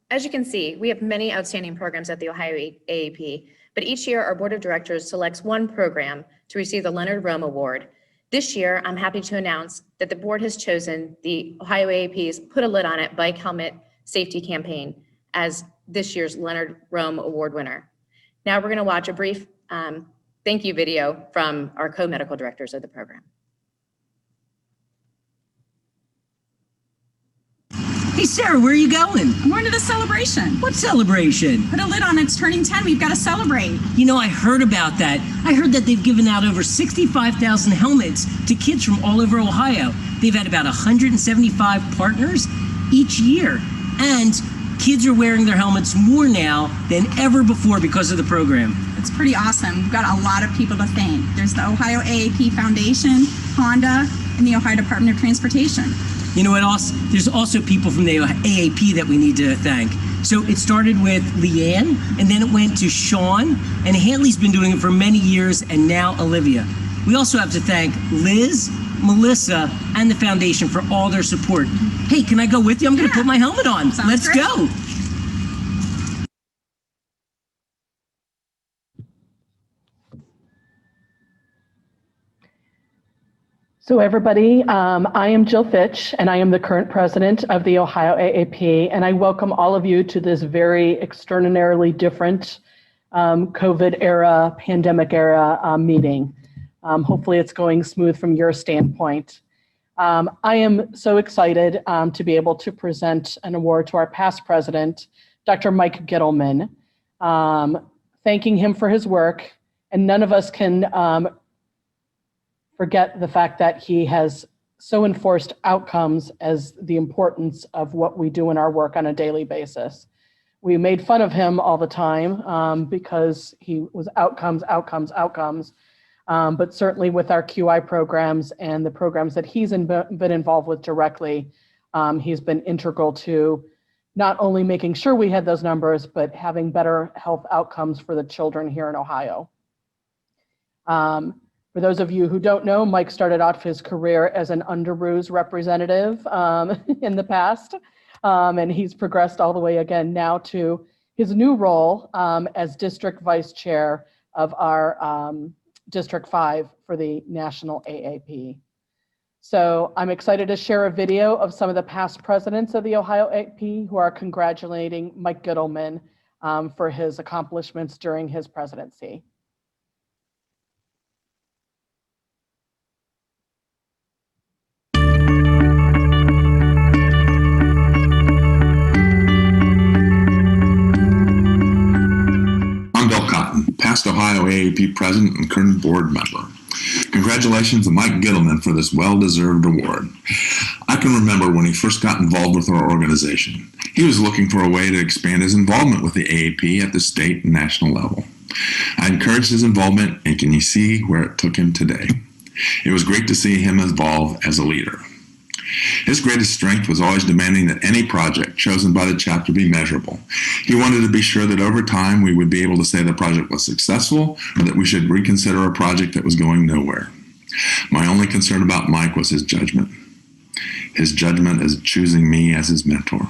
As you can see, we have many outstanding programs at the Ohio AAP, but each year our board of directors selects one program to receive the Leonard Rome Award. This year, I'm happy to announce that the board has chosen the Ohio AAP's Put a Lid on It Bike Helmet Safety Campaign as this year's Leonard Rome Award winner. Now we're going to watch a brief thank you video from our co-medical directors of the program. Hey, Sarah, where are you going? I'm going to the celebration. What celebration? Put a lid on it. It's turning 10. We've got to celebrate. You know, I heard about that. I heard that they've given out over 65,000 helmets to kids from all over Ohio. They've had about 175 partners each year. And kids are wearing their helmets more now than ever before because of the program. It's pretty awesome. We've got a lot of people to thank. There's the Ohio AAP Foundation, Honda, and the Ohio Department of Transportation. You know what else? There's also people from the AAP that we need to thank. So it started with Leanne, and then it went to Sean, and Haley's been doing it for many years, and now Olivia. We also have to thank Liz, Melissa, and the foundation for all their support. Hey, can I go with you? I'm going to put my helmet on. Let's go. So everybody, I am Jill Fitch, and I am the current president of the Ohio AAP, and I welcome all of you to this very extraordinarily different COVID era, pandemic era meeting. Hopefully it's going smooth from your standpoint. I am so excited to be able to present an award to our past president, Dr. Mike Gittleman, thanking him for his work, and none of us can forget the fact that he has so enforced outcomes as the importance of what we do in our work on a daily basis. We made fun of him all the time because he was outcomes, but certainly with our QI programs and the programs that he's been involved with directly, he's been integral to not only making sure we had those numbers, but having better health outcomes for the children here in Ohio. For those of you who don't know, Mike started off his career as an Underoos representative in the past, and he's progressed all the way again now to his new role as district vice chair of our District 5 for the National AAP. So I'm excited to share a video of some of the past presidents of the Ohio AAP who are congratulating Mike Gittleman for his accomplishments during his presidency. Past Ohio AAP president and current board member. Congratulations to Mike Gittleman for this well-deserved award. I can remember when he first got involved with our organization. He was looking for a way to expand his involvement with the AAP at the state and national level. I encouraged his involvement, and can you see where it took him today? It was great to see him evolve as a leader. His greatest strength was always demanding that any project chosen by the chapter be measurable. He wanted to be sure that over time we would be able to say the project was successful or that we should reconsider a project that was going nowhere. My only concern about Mike was his judgment. His judgment as choosing me as his mentor.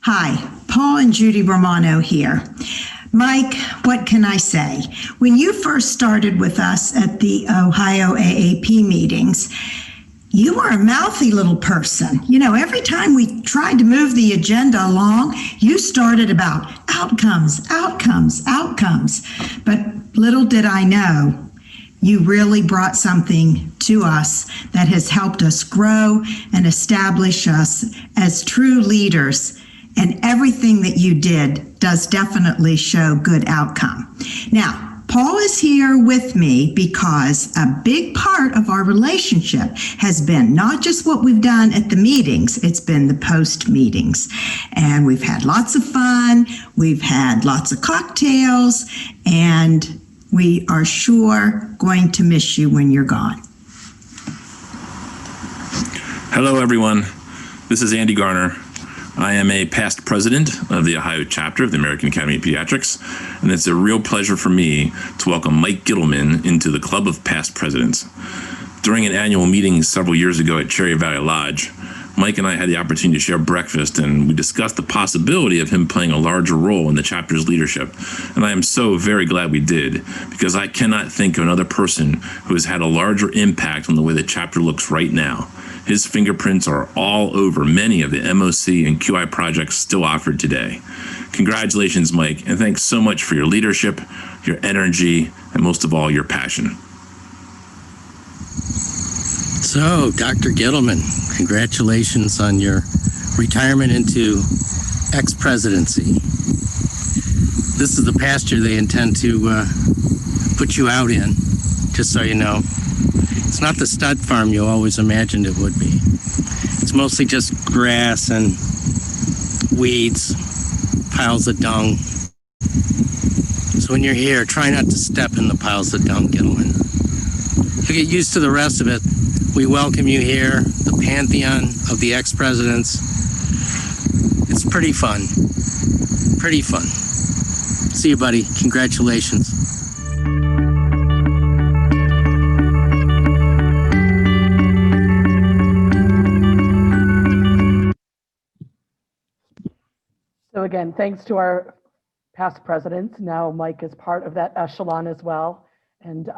Hi, Paul and Judy Romano here. Mike, what can I say? When you first started with us at the Ohio AAP meetings, you were a mouthy little person. You know, every time we tried to move the agenda along, you started about outcomes. But little did I know, you really brought something to us that has helped us grow and establish us as true leaders. And everything that you did does definitely show good outcome. Now, Paul is here with me because a big part of our relationship has been not just what we've done at the meetings, it's been the post meetings. And we've had lots of fun, we've had lots of cocktails, and we are sure going to miss you when you're gone. Hello, everyone. This is Andy Garner. I am a past president of the Ohio chapter of the American Academy of Pediatrics, and it's a real pleasure for me to welcome Mike Gittleman into the Club of Past Presidents. During an annual meeting several years ago at Cherry Valley Lodge, Mike and I had the opportunity to share breakfast, and we discussed the possibility of him playing a larger role in the chapter's leadership. And I am so very glad we did, because I cannot think of another person who has had a larger impact on the way the chapter looks right now. His fingerprints are all over many of the MOC and QI projects still offered today. Congratulations, Mike, and thanks so much for your leadership, your energy, and most of all, your passion. So, Dr. Gittleman, congratulations on your retirement into ex-presidency. This is the pasture they intend to put you out in, just so you know. It's not the stud farm you always imagined it would be. It's mostly just grass and weeds, piles of dung. So when you're here, try not to step in the piles of dung, Gittleman. You'll get used to the rest of it. We welcome you here, the pantheon of the ex-presidents. It's pretty fun. Pretty fun. See you, buddy. Congratulations. So again, thanks to our past presidents. Now Mike is part of that echelon as well. And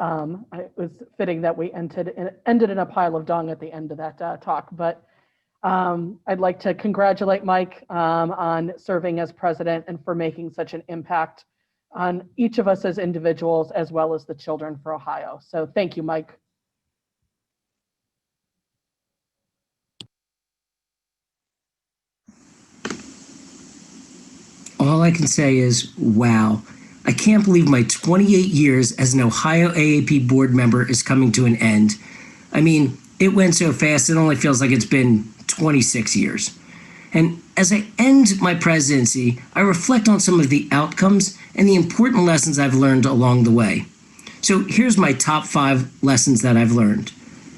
it was fitting that we ended in a pile of dung at the end of that talk. But I'd like to congratulate Mike on serving as president and for making such an impact on each of us as individuals, as well as the Children for Ohio. So thank you, Mike. All I can say is, wow. I can't believe my 28 years as an Ohio AAP board member is coming to an end. I mean, it went so fast, it only feels like it's been 26 years. And as I end my presidency, I reflect on some of the outcomes and the important lessons I've learned along the way. So here's my top 5 lessons that I've learned.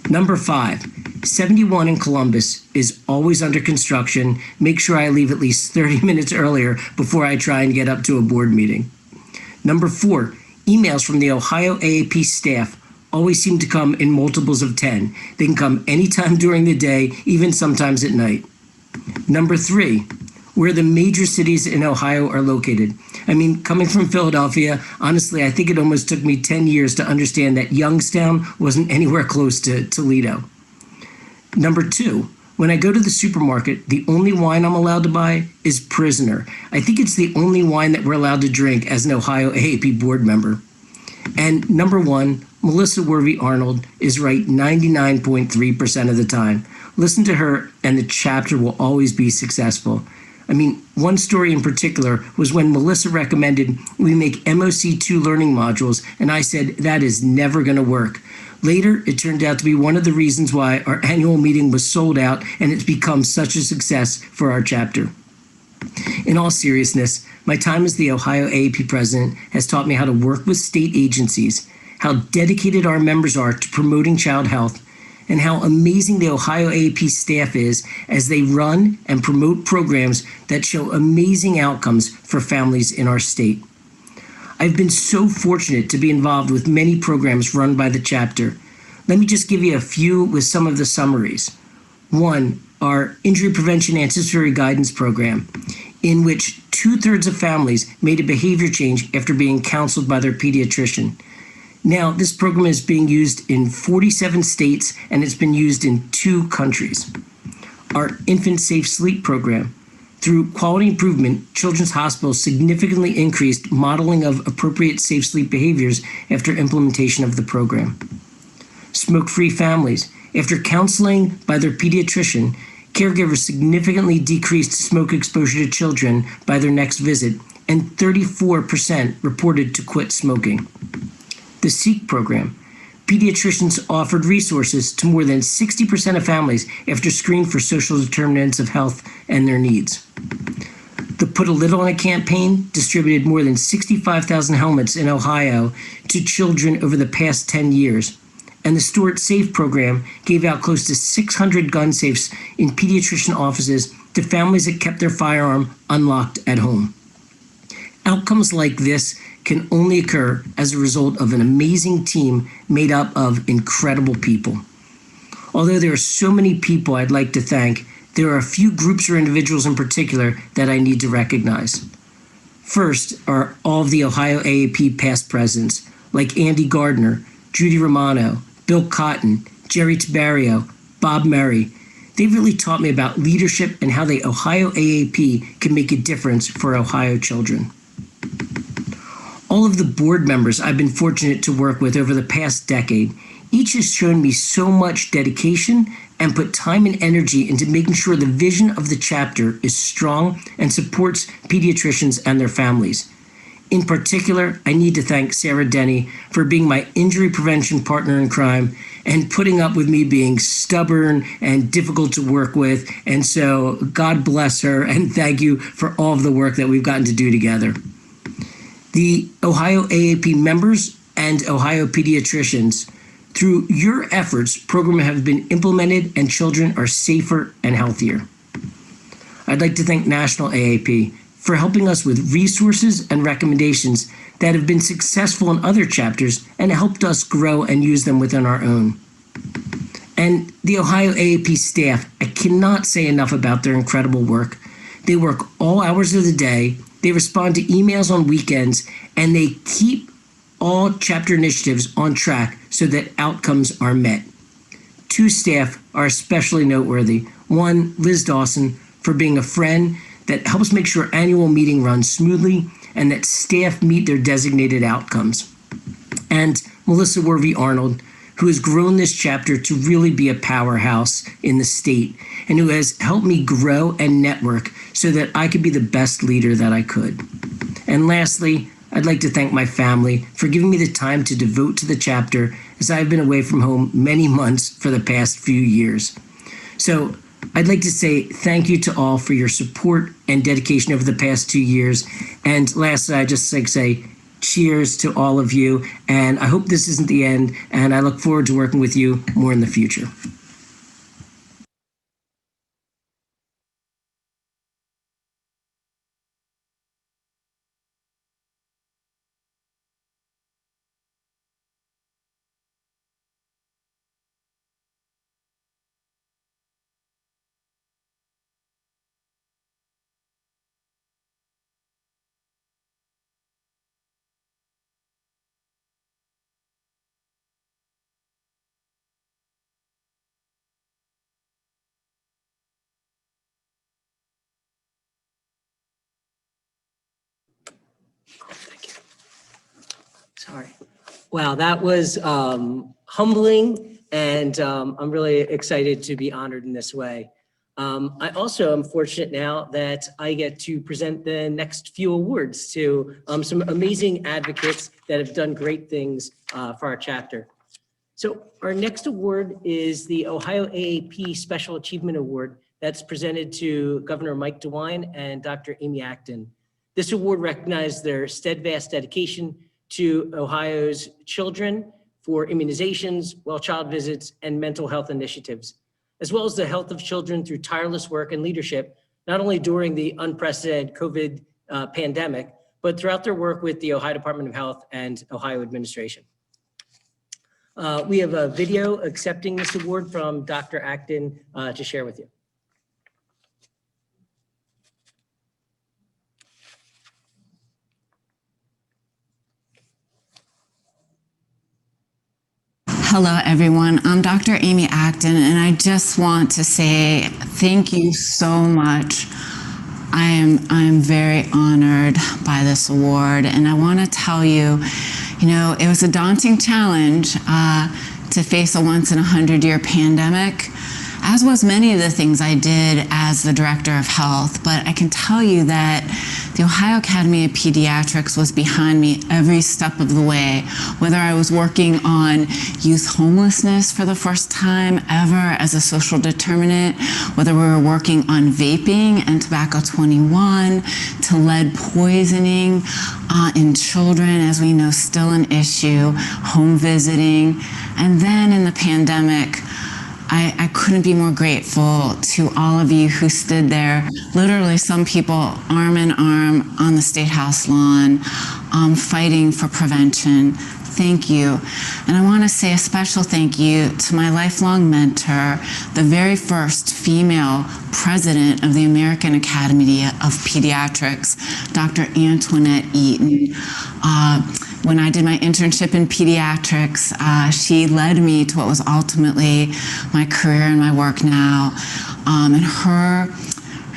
Number 5, 71 in Columbus is always under construction. Make sure I leave at least 30 minutes earlier before I try and get up to a board meeting. Number 4, emails from the Ohio AAP staff always seem to come in multiples of 10. They can come anytime during the day, even sometimes at night. Number 3, where the major cities in Ohio are located. I mean, coming from Philadelphia, honestly, I think it almost took me 10 years to understand that Youngstown wasn't anywhere close to Toledo. Number 2, when I go to the supermarket, the only wine I'm allowed to buy is Prisoner. I think it's the only wine that we're allowed to drink as an Ohio AAP board member. And number 1, Melissa Worvey Arnold is right 99.3% of the time. Listen to her and the chapter will always be successful. I mean, one story in particular was when Melissa recommended we make MOC2 learning modules, and I said, that is never going to work. Later, it turned out to be one of the reasons why our annual meeting was sold out, and it's become such a success for our chapter. In all seriousness, my time as the Ohio AAP president has taught me how to work with state agencies, how dedicated our members are to promoting child health, and how amazing the Ohio AAP staff is as they run and promote programs that show amazing outcomes for families in our state. I've been so fortunate to be involved with many programs run by the chapter. Let me just give you a few with some of the summaries. 1, our Injury Prevention Anticipatory Guidance Program, in which 2/3 of families made a behavior change after being counseled by their pediatrician. Now, this program is being used in 47 states, and it's been used in 2 countries. Our Infant Safe Sleep Program. Through quality improvement, Children's Hospitals significantly increased modeling of appropriate safe sleep behaviors after implementation of the program. Smoke-free families. After counseling by their pediatrician, caregivers significantly decreased smoke exposure to children by their next visit, and 34% reported to quit smoking. The SEEK program. Pediatricians offered resources to more than 60% of families after screening for social determinants of health and their needs. The Put a Lid on It campaign distributed more than 65,000 helmets in Ohio to children over the past 10 years. And the Store It Safe program gave out close to 600 gun safes in pediatrician offices to families that kept their firearm unlocked at home. Outcomes like this can only occur as a result of an amazing team made up of incredible people. Although there are so many people I'd like to thank, there are a few groups or individuals in particular that I need to recognize. First are all of the Ohio AAP past presidents, like Andy Gardner, Judy Romano, Bill Cotton, Jerry Tabario, Bob Murray. They've really taught me about leadership and how the Ohio AAP can make a difference for Ohio children. All of the board members I've been fortunate to work with over the past decade, each has shown me so much dedication and put time and energy into making sure the vision of the chapter is strong and supports pediatricians and their families. In particular, I need to thank Sarah Denny for being my injury prevention partner in crime and putting up with me being stubborn and difficult to work with. And so God bless her, and thank you for all of the work that we've gotten to do together. The Ohio AAP members and Ohio pediatricians, through your efforts, programs have been implemented and children are safer and healthier. I'd like to thank National AAP for helping us with resources and recommendations that have been successful in other chapters and helped us grow and use them within our own. And the Ohio AAP staff, I cannot say enough about their incredible work. They work all hours of the day, they respond to emails on weekends, and they keep all chapter initiatives on track so that outcomes are met. Two staff are especially noteworthy. One, Liz Dawson, for being a friend that helps make sure annual meeting runs smoothly and that staff meet their designated outcomes. And Melissa Worvey Arnold, who has grown this chapter to really be a powerhouse in the state and who has helped me grow and network so that I could be the best leader that I could. And lastly, I'd like to thank my family for giving me the time to devote to the chapter as I've been away from home many months for the past few years. So I'd like to say thank you to all for your support and dedication over the past 2 years. And lastly, I'd just like to say cheers to all of you. And I hope this isn't the end. And I look forward to working with you more in the future. Sorry. Wow, that was humbling, and I'm really excited to be honored in this way. I also am fortunate now that I get to present the next few awards to some amazing advocates that have done great things for our chapter. So our next award is the Ohio AAP Special Achievement Award that's presented to Governor Mike DeWine and Dr. Amy Acton. This award recognizes their steadfast dedication to Ohio's children for immunizations, well child visits, and mental health initiatives, as well as the health of children through tireless work and leadership, not only during the unprecedented COVID pandemic, but throughout their work with the Ohio Department of Health and Ohio administration. We have a video accepting this award from Dr. Acton to share with you. Hello, everyone. I'm Dr. Amy Acton, and I just want to say thank you so much. I am very honored by this award, and I want to tell you, it was a daunting challenge to face a once-in-a-100-year pandemic, as was many of the things I did as the Director of Health. But I can tell you that the Ohio Academy of Pediatrics was behind me every step of the way, whether I was working on youth homelessness for the first time ever as a social determinant, whether we were working on vaping and tobacco 21, to lead poisoning in children, as we know, still an issue, home visiting. And then in the pandemic, I couldn't be more grateful to all of you who stood there, literally some people arm in arm on the State House lawn, fighting for prevention. Thank you. And I want to say a special thank you to my lifelong mentor, the very first female president of the American Academy of Pediatrics, Dr. Antoinette Eaton. When I did my internship in pediatrics, she led me to what was ultimately my career and my work now.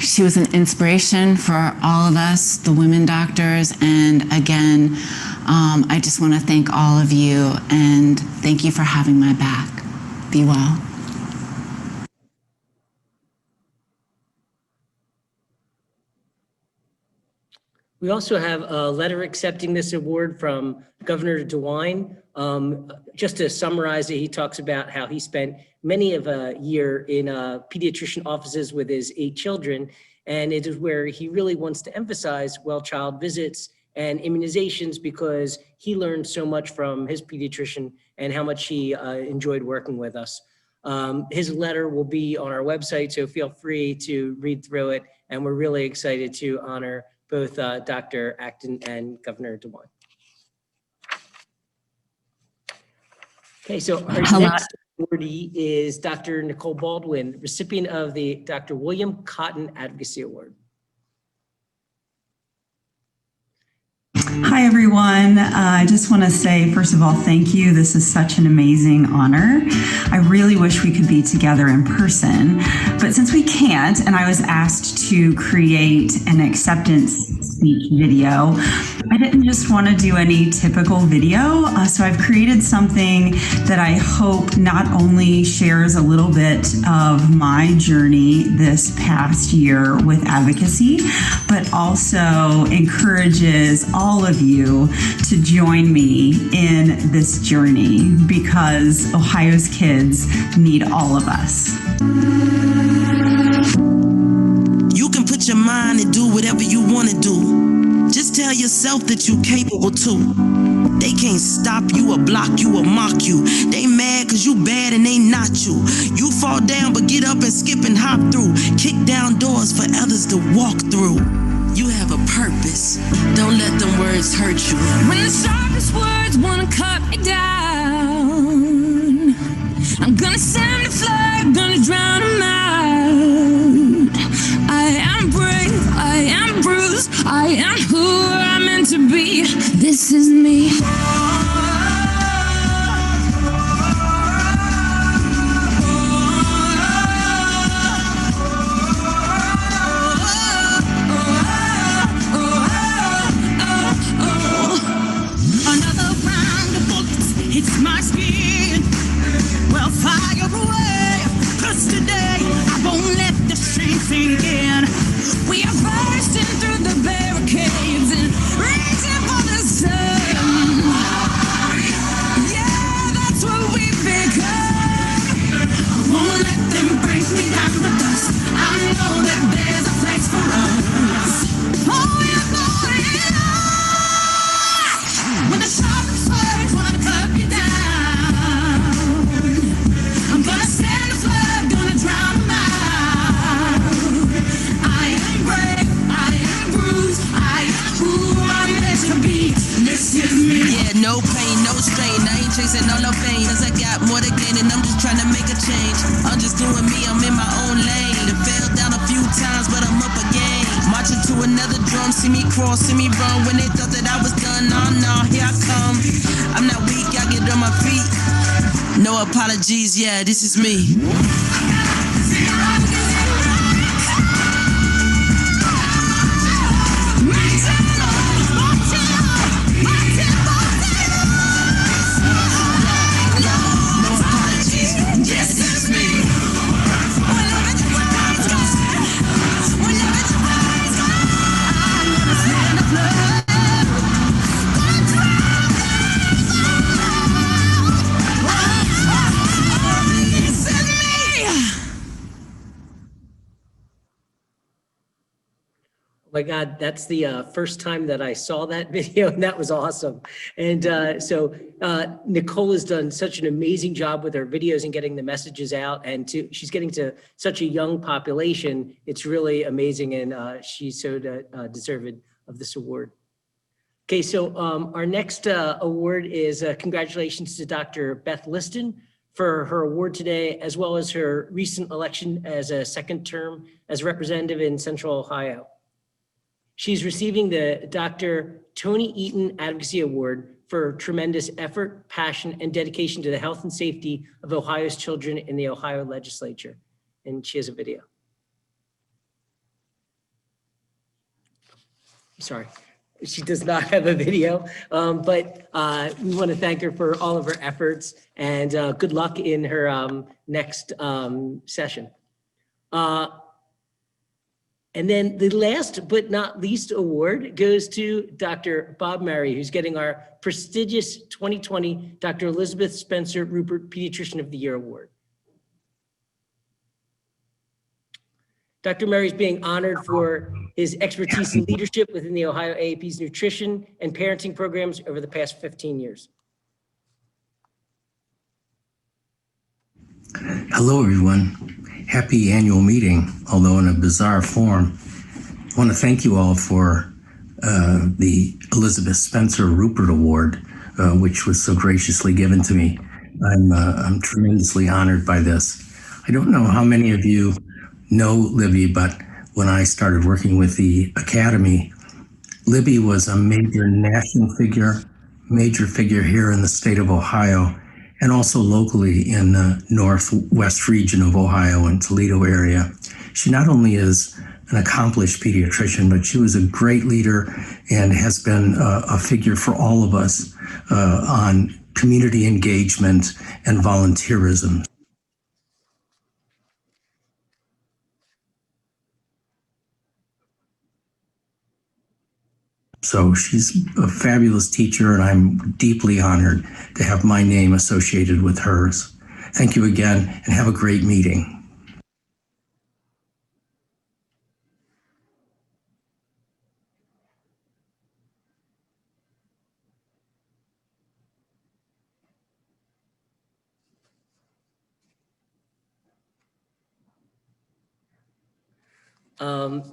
She was an inspiration for all of us, the women doctors, and again, I just want to thank all of you and thank you for having my back. Be well. We also have a letter accepting this award from Governor DeWine. Just to summarize it, he talks about how he spent many of a year in pediatrician offices with his 8 children, and it is where he really wants to emphasize well-child visits and immunizations because he learned so much from his pediatrician and how much he enjoyed working with us. His letter will be on our website, so feel free to read through it, and we're really excited to honor both Dr. Acton and Governor DeWine. Okay, so our next awardee is Dr. Nicole Baldwin, recipient of the Dr. William Cotton Advocacy Award. Hi, everyone. I just want to say, first of all, thank you. This is such an amazing honor. I really wish we could be together in person, but since we can't, and I was asked to create an acceptance speech video, I didn't just want to do any typical video. So I've created something that I hope not only shares a little bit of my journey this past year with advocacy, but also encourages all of you to join me in this journey because Ohio's kids need all of us. You can put your mind and do whatever you want to do. Just tell yourself that you're capable too. They can't stop you or block you or mock you. They mad cause you bad and they not you. You fall down but get up and skip and hop through. Kick down doors for others to walk through. You have a purpose. Don't let them words hurt you. When the sharpest words wanna cut me down, I'm gonna send a flag, gonna drown them out. I am brave, I am bruised, I am who I'm meant to be. This is me. It's my skin. Well, fire away, cause today I won't let the shame sink in. We are bursting through the barricades and reaching for the sun. Yeah, that's what we've become. I won't let them break me down to dust. I know that there's a place for us. Oh, yeah, boy, yeah. When the sharpest words wanna cut me down, I'm gonna stand the flag, gonna drown them out. I am brave, I am bruised, I am who I'm meant to be. This is me. Yeah, no pain, no strain. I ain't chasing all no pain, cause I got more to gain and I'm just trying to make a change. I'm just doing me, I'm in my own lane. I fell down a few times, but I'm up again. Marching to another drum, see me crawl, see me run. When they thought that I was done, no, here I come. I'm not weak, I get on my feet. No apologies, yeah, this is me. No apologies, yes, this is me. This is me. Oh my God, that's the first time that I saw that video, and that was awesome. And Nicole has done such an amazing job with her videos and getting the messages out, and she's getting to such a young population. It's really amazing, and she's so deserving of this award. Okay, so our next award is congratulations to Dr. Beth Liston for her award today, as well as her recent election as a second term as representative in Central Ohio. She's receiving the Dr. Tony Eaton Advocacy Award for tremendous effort, passion, and dedication to the health and safety of Ohio's children in the Ohio legislature. And she has a video. Sorry, she does not have a video, but we want to thank her for all of her efforts, and good luck in her next session. And then the last but not least award goes to Dr. Bob Murray, who's getting our prestigious 2020 Dr. Elizabeth Spencer Rupert Pediatrician of the Year Award. Dr. Murray is being honored for his expertise and leadership within the Ohio AAP's nutrition and parenting programs over the past 15 years. Hello, everyone. Happy annual meeting, although in a bizarre form. I want to thank you all for the Elizabeth Spencer Rupert Award, which was so graciously given to me. I'm tremendously honored by this. I don't know how many of you know Libby, but when I started working with the Academy, Libby was a major national figure, major figure here in the state of Ohio, and also locally in the northwest region of Ohio and Toledo area. She not only is an accomplished pediatrician, but she was a great leader and has been a figure for all of us on community engagement and volunteerism. So she's a fabulous teacher, and I'm deeply honored to have my name associated with hers. Thank you again, and have a great meeting.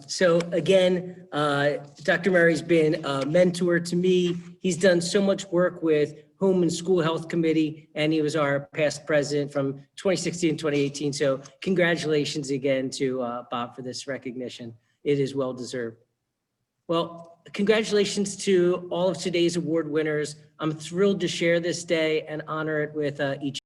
So again, Dr. Murray's been a mentor to me. He's done so much work with Home and School Health Committee, and he was our past president from 2016 and 2018. So congratulations again to Bob for this recognition. It is well deserved. Well, congratulations to all of today's award winners. I'm thrilled to share this day and honor it with each